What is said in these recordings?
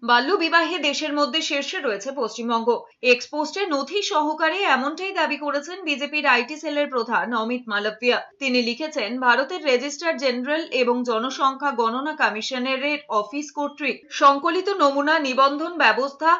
বাল্যবিবাহে দেশের মধ্যে শীর্ষে রয়েছে পশ্চিমবঙ্গ। এক্সপোস্টে নথি সহকারে এমনটাই দাবি করেছেন বিজেপির আইটি সেলের প্রধান অমিত মালব্যা। তিনি লিখেছেন, ভারতের রেজিস্ট্রার জেনারেল এবং জনসংখ্যা গণনা কমিশনারের অফিস কর্তৃক সংকলিত নমুনা নিবন্ধন ব্যবস্থা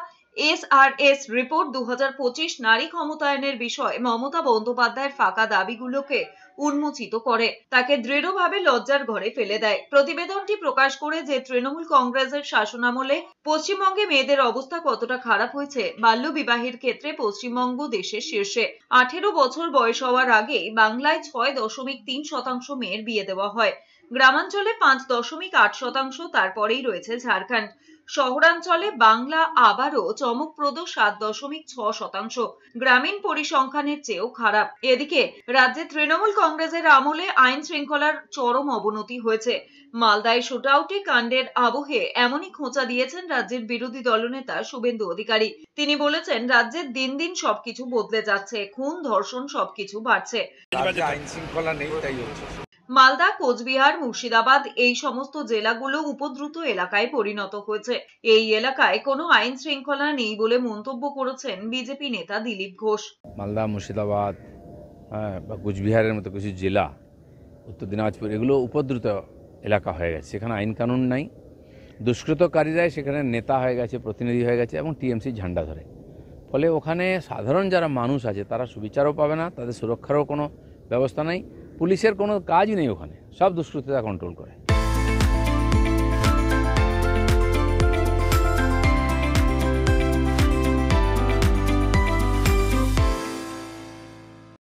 SRS রিপোর্ট 2025 নারী ক্ষমতায়নের বিষয়ে মমতা বন্দ্যোপাধ্যায়ের ফাঁকা দাবিগুলোকে উন্মোচিত করে, তাকে দৃঢ়ভাবে লজ্জার ঘরে ফেলে দেয়। প্রতিবেদনটি প্রকাশ করে যে তৃণমূল কংগ্রেসের শাসনামলে পশ্চিমবঙ্গে মেয়েদের অবস্থা কতটা খারাপ হয়েছে, বাল্যবিবাহের ক্ষেত্রে পশ্চিমবঙ্গ দেশের শীর্ষে। 18 বছর বয়স হওয়ার আগে বাংলায় 6.3% মেয়ের বিয়ে দেওয়া হয়, গ্রামাঞ্চলে 5.8%, তারপরেই রয়েছে ঝাড়খণ্ড। শহরাঞ্চলে বাংলা আবারও চমকপ্রদ 7.6%, গ্রামীণ পরিসংখ্যানের চেয়েও খারাপ। এদিকে রাজ্যে তৃণমূল কংগ্রেসের আমলে আইন শৃঙ্খলার চরম অবনতি হয়েছে। মালদায় শুটআউটে কাণ্ডের আবহে এমনই খোঁচা দিয়েছেন রাজ্যের বিরোধী দলনেতা শুভেন্দু অধিকারী। তিনি বলেছেন, রাজ্যের দিন দিন সবকিছু বদলে যাচ্ছে, খুন ধর্ষণ সবকিছু বাড়ছে। আইন শৃঙ্খলা নেই, তাই হচ্ছে। মালদা, কোচবিহার, মুর্শিদাবাদ এই সমস্ত জেলাগুলো উপদ্রুত এলাকায় পরিণত হয়েছে। এই এলাকায় কোনো আইন শৃঙ্খলা নেই বলে মন্তব্য করেছেন বিজেপি নেতা দিলীপ ঘোষ। মালদা, মুর্শিদাবাদ বা কোচবিহারের মতো কিছু জেলা, উত্তর দিনাজপুর, এগুলো উপদ্রুত এলাকা হয়ে গেছে। সেখানে আইন কানুন নাই, দুষ্কৃতকারীরাই সেখানে নেতা হয়ে গেছে, প্রতিনিধি হয়ে গেছে এবং টিএমসি ঝান্ডা ধরে। ফলে ওখানে সাধারণ যারা মানুষ আছে তারা সুবিচারও পাবে না, তাদের সুরক্ষারও কোনো ব্যবস্থা নেই, পুলিশের কোনো কাজই নেই, ওখানে সব দুষ্কৃতীরা কন্ট্রোল করে।